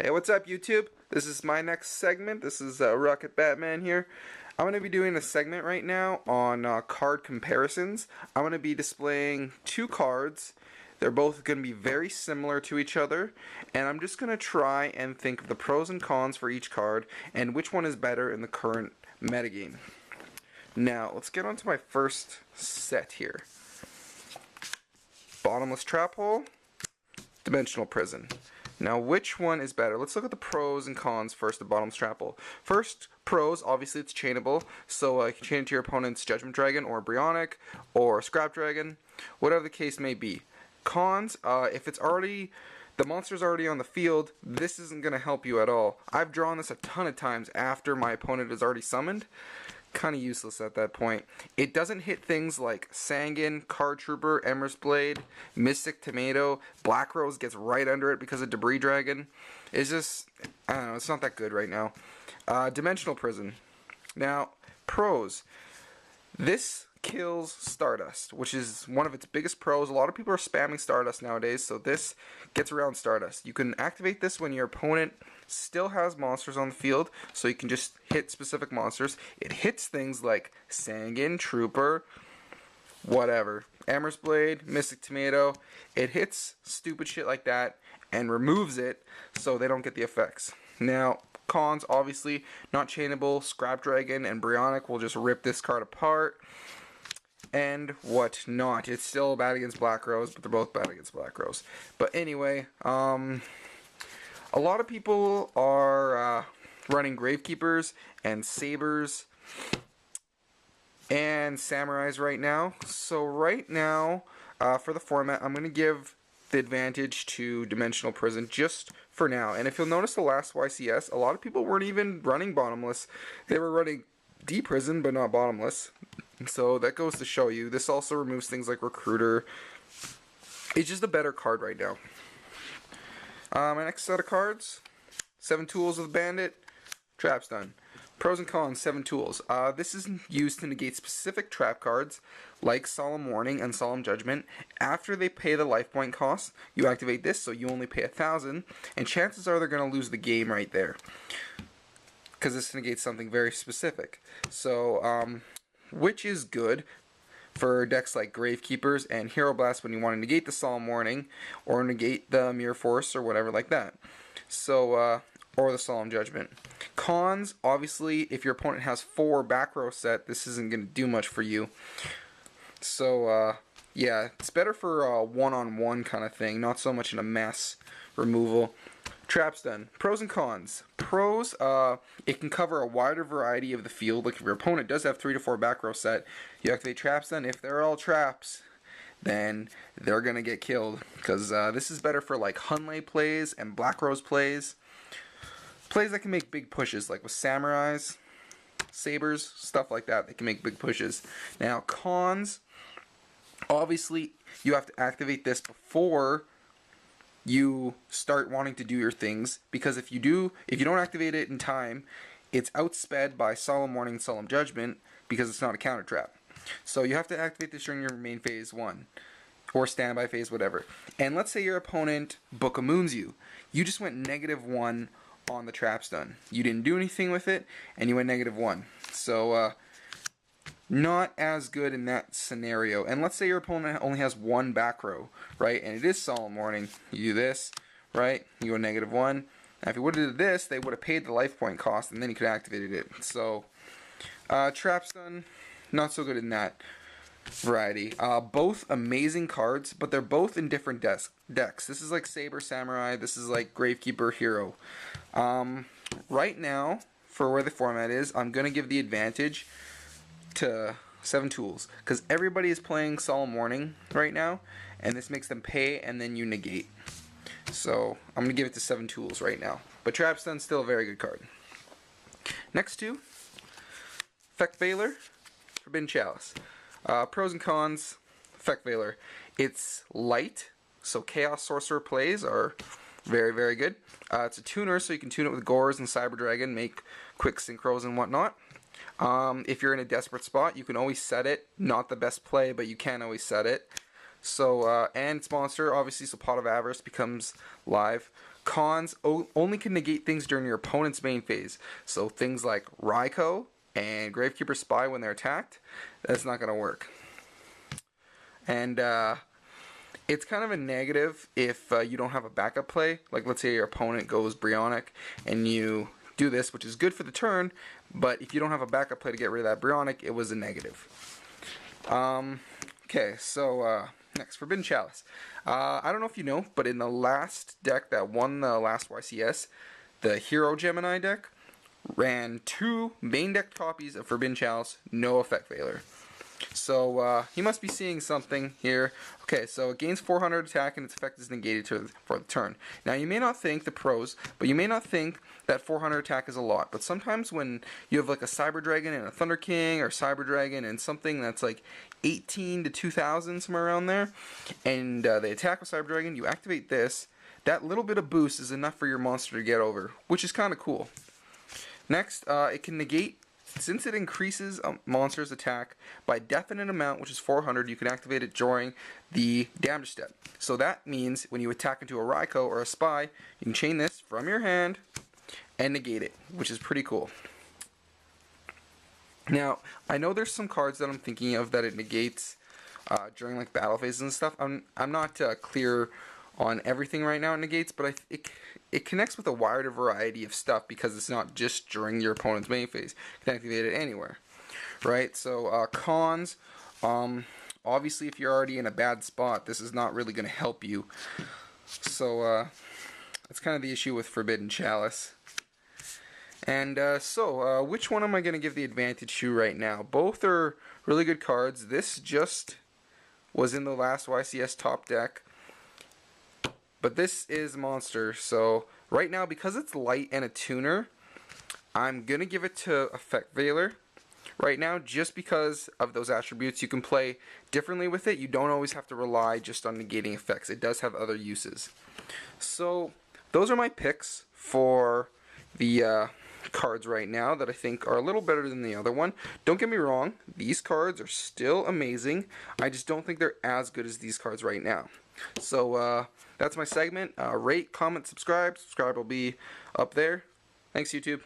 Hey, what's up, YouTube? This is my next segment. This is Rocket Batman here. I'm going to be doing a segment right now on card comparisons. I'm going to be displaying two cards. They're both going to be very similar to each other, and I'm just going to try and think of the pros and cons for each card and which one is better in the current metagame. Now, let's get on to my first set here. Bottomless Trap Hole, Dimensional Prison. Now, which one is better? Let's look at the pros and cons first of Bottomless Trap Hole. First, pros, obviously it's chainable, so you can chain it to your opponent's Judgment Dragon or Brionac or Scrap Dragon, whatever the case may be. Cons, if the monster's already on the field, this isn't going to help you at all. I've drawn this a ton of times after my opponent is already summoned. Kind of useless at that point. It doesn't hit things like Sangan, Card Trooper, Emer's Blade, Mystic Tomato. Black Rose gets right under it because of Debris Dragon. It's just, I don't know, it's not that good right now. Dimensional Prison. Now, pros. This kills Stardust, which is one of its biggest pros. A lot of people are spamming Stardust nowadays, so this gets around Stardust. You can activate this when your opponent still has monsters on the field, so you can just hit specific monsters. It hits things like Sangan, Trooper, whatever, Emer's Blade, Mystic Tomato. It hits stupid shit like that and removes it so they don't get the effects. Now, cons, obviously, not chainable. Scrap Dragon and Brionac will just rip this card apart and whatnot. It's still bad against Black Rose, but they're both bad against Black Rose. But anyway, a lot of people are running Gravekeepers and Sabers and Samurais right now. So right now, for the format, I'm going to give the advantage to Dimensional Prison just for now. And if you'll notice the last YCS, a lot of people weren't even running Bottomless. They were running D-Prison, but not Bottomless. So that goes to show you. This also removes things like Recruiter. It's just a better card right now. My next set of cards, 7 Tools of the Bandit, Trap's done. Pros and cons, 7 Tools. This is used to negate specific trap cards, like Solemn Warning and Solemn Judgment. After they pay the life point cost, you activate this, so you only pay 1,000, and chances are they're going to lose the game right there, because this negates something very specific. So, which is good for decks like Gravekeepers and Hero Blast when you want to negate the Solemn Warning or negate the Mirror Force or whatever like that. So, or the Solemn Judgment. Cons, obviously, if your opponent has 4 back row set, this isn't going to do much for you. So, yeah, it's better for a one-on-one kind of thing, not so much in a mass removal. Trap's done. Pros and cons. Pros, it can cover a wider variety of the field. Like if your opponent does have 3 to 4 back row set, you activate Trap's done. If they're all traps, then they're going to get killed. Because this is better for like Hunley plays and Black Rose plays. Plays that can make big pushes, like with Samurais, Sabers, stuff like that. They can make big pushes. Now, cons, obviously, you have to activate this before you start wanting to do your things, because if you don't activate it in time, it's outsped by Solemn Warning, Solemn Judgment, because it's not a counter trap. So you have to activate this during your main phase 1 or standby phase, whatever. And let's say your opponent Book of Moons you just went -1 on the Trap's done. You didn't do anything with it, and you went -1. So not as good in that scenario. And let's say your opponent only has 1 back row, right? And it is Solemn Warning. You do this, right? You go -1. Now, if you would have did this, they would have paid the life point cost, and then you could have activated it. So, Trap's done. Not so good in that variety. Both amazing cards, but they're both in different decks. This is like Saber Samurai. This is like Gravekeeper Hero. Right now, for where the format is, I'm going to give the advantage to 7 Tools, because everybody is playing Solemn Warning right now, and this makes them pay and then you negate. So I'm going to give it to 7 Tools right now. But Trap's done, still a very good card. Next two, Effect Veiler, Forbidden Chalice. Pros and cons, Effect Veiler. It's light, so Chaos Sorcerer plays are very, very good. It's a tuner, so you can tune it with Gores and Cyber Dragon, make quick synchros and whatnot. If you're in a desperate spot, you can always set it. Not the best play, but you can always set it. So, and its monster, obviously, so Pot of Avarice becomes live. Cons only can negate things during your opponent's main phase. So things like Raikou and Gravekeeper Spy when they're attacked, that's not going to work. And it's kind of a negative if you don't have a backup play. Like, let's say your opponent goes Brionac and you do this, which is good for the turn, but if you don't have a backup play to get rid of that Brionac, it was a negative. Okay, so next, Forbidden Chalice. I don't know if you know, but in the last deck that won the last YCS, the Hero Gemini deck ran 2 main deck copies of Forbidden Chalice, no effect Veiler. So he must be seeing something here. Okay, so it gains 400 attack and its effect is negated for the turn. Now you may not think, the pros, but you may not think that 400 attack is a lot. But sometimes when you have like a Cyber Dragon and a Thunder King, or Cyber Dragon and something that's like 18 to 2000, somewhere around there, and they attack with Cyber Dragon, you activate this, that little bit of boost is enough for your monster to get over, which is kind of cool. Next, it can negate. Since it increases a monster's attack by a definite amount, which is 400, you can activate it during the damage step. So that means when you attack into a Raikou or a Spy, you can chain this from your hand and negate it, which is pretty cool. Now, I know there's some cards that I'm thinking of that it negates during like battle phases and stuff. I'm not clear on everything right now it negates, but it connects with a wider variety of stuff because it's not just during your opponent's main phase. You can activate it anywhere, right? So cons, obviously if you're already in a bad spot, this is not really going to help you. So that's kind of the issue with Forbidden Chalice. And so which one am I going to give the advantage to right now? Both are really good cards. This just was in the last YCS top deck. But this is Monster, so right now, because it's light and a tuner, I'm going to give it to Effect Veiler right now, just because of those attributes. You can play differently with it. You don't always have to rely just on negating effects. It does have other uses. So those are my picks for the cards right now that I think are a little better than the other one. Don't get me wrong, these cards are still amazing. I just don't think they're as good as these cards right now. So that's my segment. Rate, comment, subscribe. Subscribe will be up there. Thanks, YouTube.